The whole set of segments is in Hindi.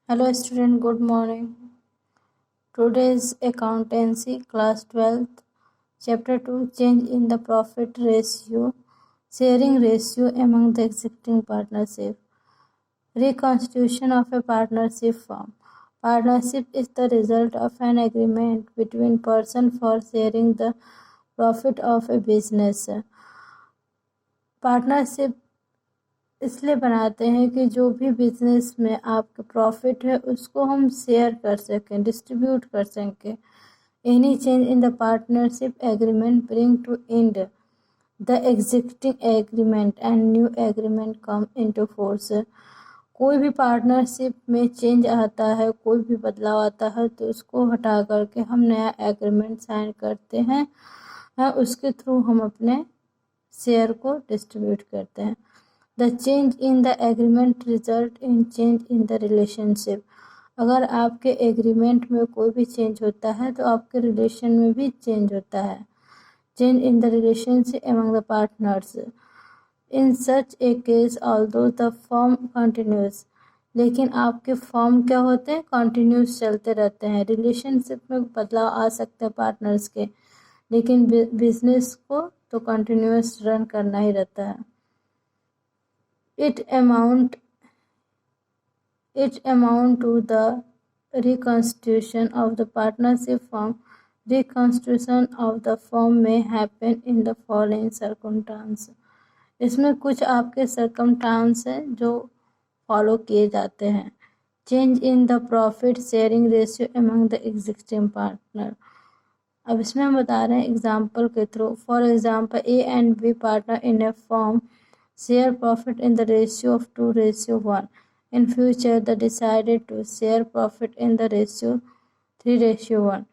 Hello student, good morning. Today's accountancy class 12th chapter 2 change in the profit ratio, sharing ratio among the existing partnership. Reconstitution of a partnership firm. Partnership is the result of an agreement between persons for sharing the profit of a business. Partnership इसलिए बनाते हैं कि जो भी बिजनेस में आपका प्रॉफिट है उसको हम शेयर कर सकें, डिस्ट्रीब्यूट कर सकें. Any change in the partnership agreement bring to end the existing agreement and new agreement come into force. कोई भी पार्टनरशिप में चेंज आता है, कोई भी बदलाव आता है तो उसको हटा करके हम नया एग्रीमेंट साइन करते हैं. उसके थ्रू हम अपने शेयर को डिस्ट्रीब्यूट करते हैं. The change in the agreement result in change in the relationship. अगर आपके एग्रीमेंट में कोई भी चेंज होता है तो आपके रिलेशन में भी चेंज होता है. Change in the relationship among the partners. In such A case although the firm continuous. लेकिन आपके फर्म क्या होते हैं, कंटिन्यूस चलते रहते हैं. रिलेशनशिप में बदलाव आ सकते हैं पार्टनर्स के, लेकिन बिजनेस को तो कंटिन्यूस रन करना ही रहता है. It amount to the reconstitution of the partnership firm. Reconstitution of the firm may happen in the following circumstance. इसमें कुछ आपके circumstance हैं जो फॉलो किए जाते हैं. Change in the profit sharing ratio among the existing partner. अब इसमें हम बता रहे हैं एग्जाम्पल के through. For example, A and B partner in a firm share profit in the ratio of 2:1. In future, they decided to share profit in the ratio 3:1.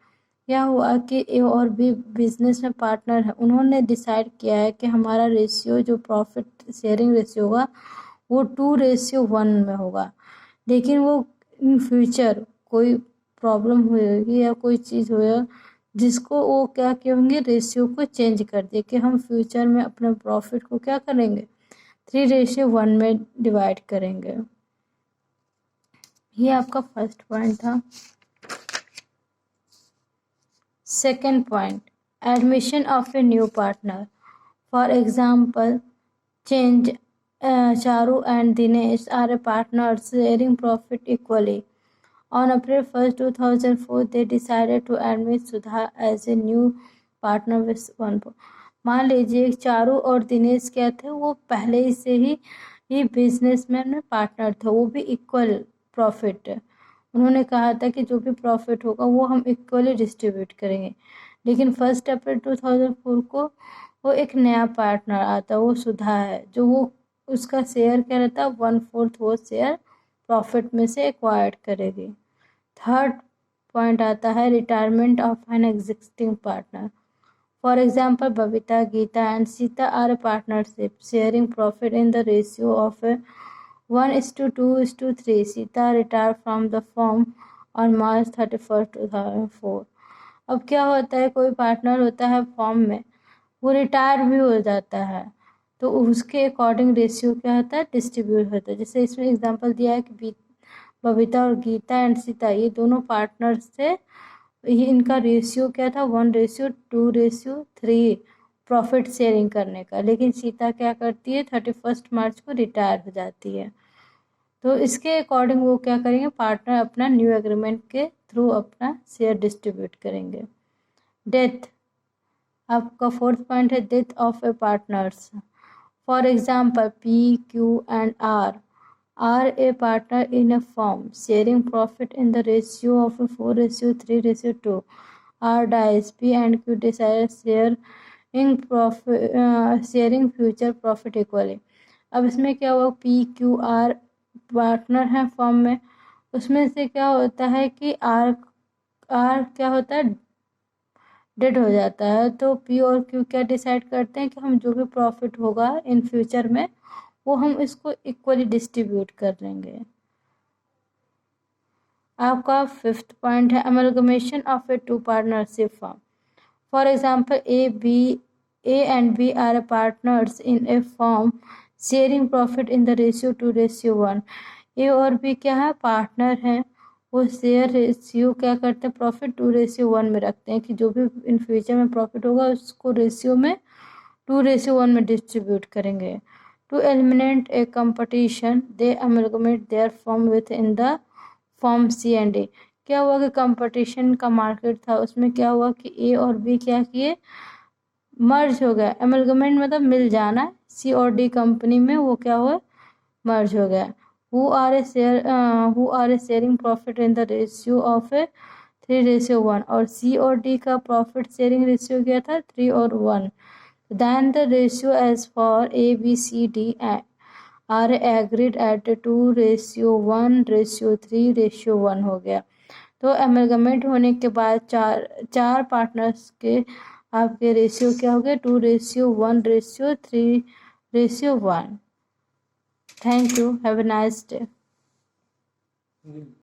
क्या हुआ कि ए और बी बिजनेस में पार्टनर है. उन्होंने डिसाइड किया है कि हमारा रेशियो जो प्रॉफिट शेयरिंग रेशियो होगा वो 2:1 में होगा. लेकिन वो इन फ्यूचर कोई प्रॉब्लम हुई होगी या कोई चीज़ हुई जिसको वो क्या कहेंगे, रेशियो को चेंज कर दिए कि हम फ्यूचर में अपने प्रॉफिट को क्या करेंगे, 3:1 में डिवाइड करेंगे. ये आपका फर्स्ट पॉइंट था. Second point, admission of a new partner. For example, change Charu and Dinesh are a partner sharing profit equally. On April 1st, 2004, they decided to admit Sudha as a new partner with one. मान लीजिए चारू और दिनेश क्या थे, वो पहले ही से ही बिजनेसमैन में पार्टनर था, वो भी इक्वल प्रॉफिट. उन्होंने कहा था कि जो भी प्रॉफिट होगा वो हम इक्वली डिस्ट्रीब्यूट करेंगे. लेकिन 1 अप्रैल 2004 को वो एक नया पार्टनर आता, वो सुधा है, जो वो उसका शेयर क्या रहता, 1/4 वो शेयर प्रॉफिट में से एक्वायर्ड करेगी. थर्ड पॉइंट आता है retirement of an existing partner. For example, Babita, Geeta and Sita are a partnership sharing profit in the ratio of 1:2:3. Sita retire from the firm on March 31st, 2004. अब क्या होता है, कोई पार्टनर होता है फर्म में, वो रिटायर भी हो जाता है तो उसके अकॉर्डिंग रेशियो क्या होता है, डिस्ट्रीब्यूट होता है. जैसे इसमें एग्जांपल दिया है कि बबीता और गीता एंड सीता ये दोनों पार्टनर्स थे. ये इनका रेशियो क्या था, 1:2:3 प्रॉफिट शेयरिंग करने का. लेकिन सीता क्या करती है, 31 मार्च को रिटायर हो जाती है. तो इसके अकॉर्डिंग वो क्या करेंगे, पार्टनर अपना न्यू एग्रीमेंट के थ्रू अपना शेयर डिस्ट्रीब्यूट करेंगे. डेथ आपका फोर्थ पॉइंट है, death of a partners. For example, P, Q and R are a partner in a firm sharing profit in the ratio of 4:3:2. R dies, P and Q decide sharing future profit equally. अब इसमें क्या हुआ, P, Q, R पार्टनर हैं फर्म में. उसमें से क्या होता है कि R क्या होता है, डेड हो जाता है. तो P और Q क्या डिसाइड करते हैं कि हम जो भी प्रॉफिट होगा इन फ्यूचर में वो हम इसको इक्वली डिस्ट्रीब्यूट कर देंगे. आपका फिफ्थ पॉइंट है amalgamation of a two partnership firm. For example, A and B are partners in a firm sharing profit in the ratio 2:1. A और बी क्या है, पार्टनर हैं, वो शेयर रेशियो क्या करते हैं, प्रॉफिट 2:1 में रखते हैं कि जो भी इन फ्यूचर में प्रॉफिट होगा उसको रेशियो में 2:1 में डिस्ट्रीब्यूट करेंगे। To eliminate a competition they amalgamate their form with in the form C and A. क्या हुआ कि कंपटीशन का मार्केट था, उसमें क्या हुआ कि ए और बी क्या किए, मर्ज हो गया। एमलगमेंट मतलब मिल जाना, सी और डी कंपनी में वो क्या हुआ, मर्ज हो गया। Who are a sharing profit in the ratio of a 3:1, और सी और डी का प्रॉफिट शेयरिंग रेशियो क्या था, 3 और 1। Then the ratio as for A B C D are agreed at 2:1:3:1 हो गया। तो एमलगमेंट होने के बाद चार पार्टनर्स के आपके रेशियो क्या हो गया, 2:1:3:1। Thank you, have a nice day.